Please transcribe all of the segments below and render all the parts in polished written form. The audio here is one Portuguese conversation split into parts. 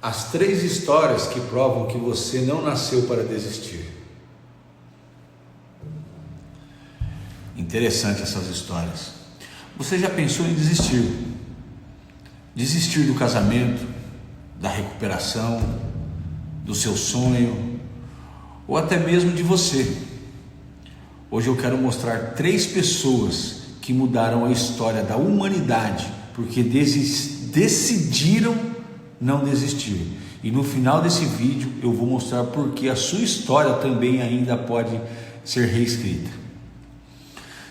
As 3 histórias que provam que você não nasceu para desistir. Interessante essas histórias. Você já pensou em desistir? Desistir do casamento, da recuperação, do seu sonho, ou até mesmo de você. Hoje eu quero mostrar 3 pessoas que mudaram a história da humanidade, porque decidiram não desistir. E no final desse vídeo eu vou mostrar porque a sua história também ainda pode ser reescrita.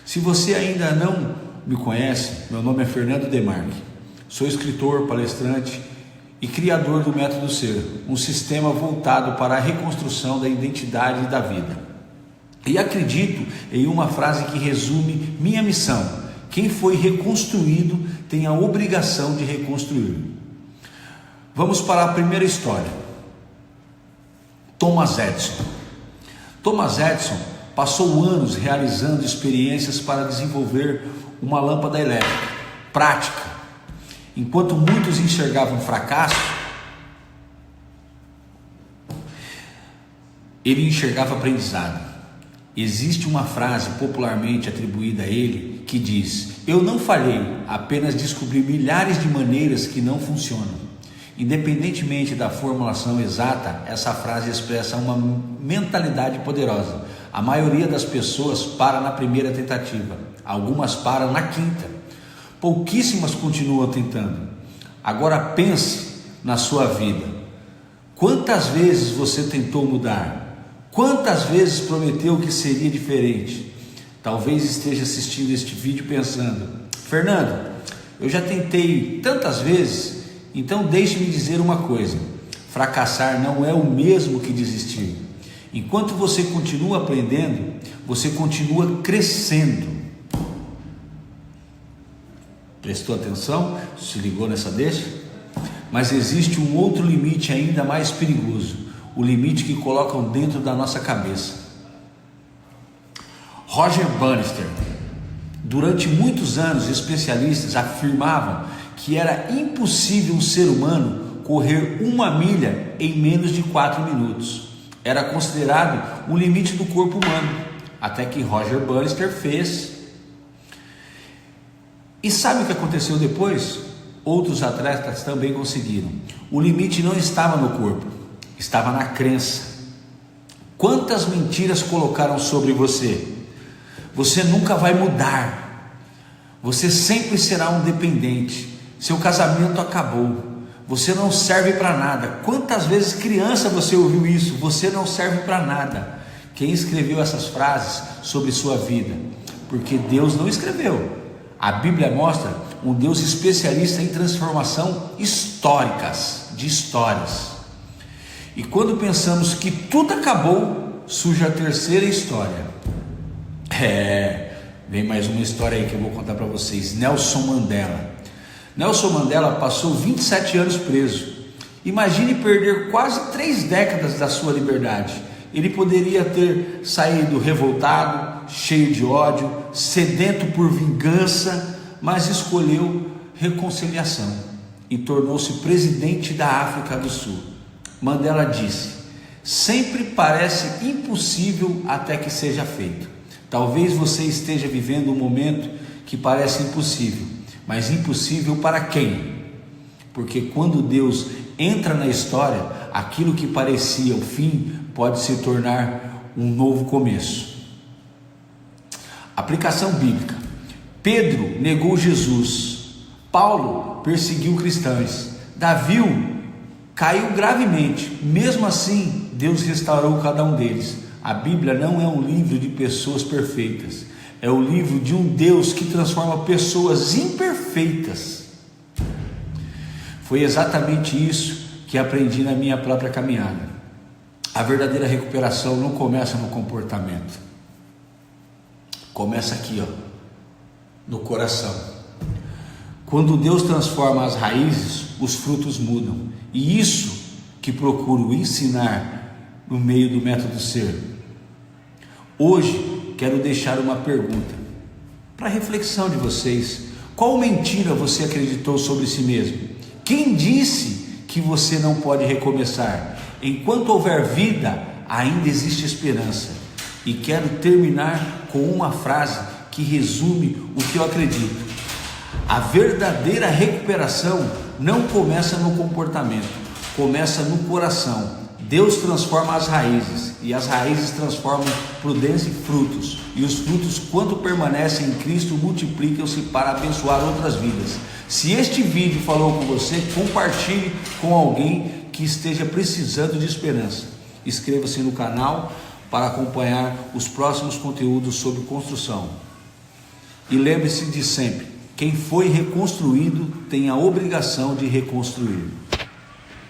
Se você ainda não me conhece, meu nome é Fernando Demarque. Sou escritor, palestrante e criador do Método Ser, um sistema voltado para a reconstrução da identidade e da vida. E acredito em uma frase que resume minha missão: quem foi reconstruído tem a obrigação de reconstruir. Vamos para a primeira história. Thomas Edison. Thomas Edison passou anos realizando experiências para desenvolver uma lâmpada elétrica prática. Enquanto muitos enxergavam fracasso, ele enxergava aprendizado. Existe uma frase popularmente atribuída a ele que diz: "Eu não falhei, apenas descobri milhares de maneiras que não funcionam." Independentemente da formulação exata, essa frase expressa uma mentalidade poderosa. A maioria das pessoas para na primeira tentativa, algumas param na quinta, pouquíssimas continuam tentando. Agora pense na sua vida. Quantas vezes você tentou mudar? Quantas vezes prometeu que seria diferente? Talvez esteja assistindo este vídeo pensando: Fernando, eu já tentei tantas vezes. Então deixe-me dizer uma coisa: fracassar não é o mesmo que desistir. Enquanto você continua aprendendo, você continua crescendo. Prestou atenção? Se ligou nessa deixa? Mas existe um outro limite ainda mais perigoso, o limite que colocam dentro da nossa cabeça. Roger Bannister. Durante muitos anos, especialistas afirmavam que era impossível um ser humano correr 1 milha em menos de 4 minutos. Era considerado um limite do corpo humano, até que Roger Bannister fez. E sabe o que aconteceu depois? Outros atletas também conseguiram. O limite não estava no corpo, estava na crença. Quantas mentiras colocaram sobre você? Você nunca vai mudar. Você sempre será um dependente. Seu casamento acabou. Você não serve para nada. Quantas vezes criança você ouviu isso? Você não serve para nada. Quem escreveu essas frases sobre sua vida? Porque Deus não escreveu. A Bíblia mostra um Deus especialista em transformação históricas, de histórias. E quando pensamos que tudo acabou, surge a terceira história. Vem mais uma história aí que eu vou contar para vocês. Nelson Mandela. Nelson Mandela passou 27 anos preso. Imagine perder quase 3 décadas da sua liberdade. Ele poderia ter saído revoltado, cheio de ódio, sedento por vingança, mas escolheu reconciliação e tornou-se presidente da África do Sul. Mandela disse: sempre parece impossível até que seja feito. Talvez você esteja vivendo um momento que parece impossível, mas impossível para quem? Porque quando Deus entra na história, aquilo que parecia o fim pode se tornar um novo começo. Aplicação bíblica. Pedro negou Jesus. Paulo perseguiu cristãos. Davi caiu gravemente. Mesmo assim, Deus restaurou cada um deles. A Bíblia não é um livro de pessoas perfeitas. É o livro de um Deus que transforma pessoas imperfeitas. Foi exatamente isso que aprendi na minha própria caminhada. A verdadeira recuperação não começa no comportamento. Começa aqui, no coração. Quando Deus transforma as raízes, os frutos mudam. E isso que procuro ensinar no meio do Método Ser. Hoje quero deixar uma pergunta para reflexão de vocês. Qual mentira você acreditou sobre si mesmo? Quem disse que você não pode recomeçar. Enquanto houver vida, ainda existe esperança. E quero terminar com uma frase que resume o que eu acredito. A verdadeira recuperação não começa no comportamento, começa no coração. Deus transforma as raízes, e as raízes transformam prudência em frutos, e os frutos, quando permanecem em Cristo, multiplicam-se para abençoar outras vidas. Se este vídeo falou com você, compartilhe com alguém que esteja precisando de esperança. Inscreva-se no canal para acompanhar os próximos conteúdos sobre construção. E lembre-se de sempre: quem foi reconstruído tem a obrigação de reconstruir.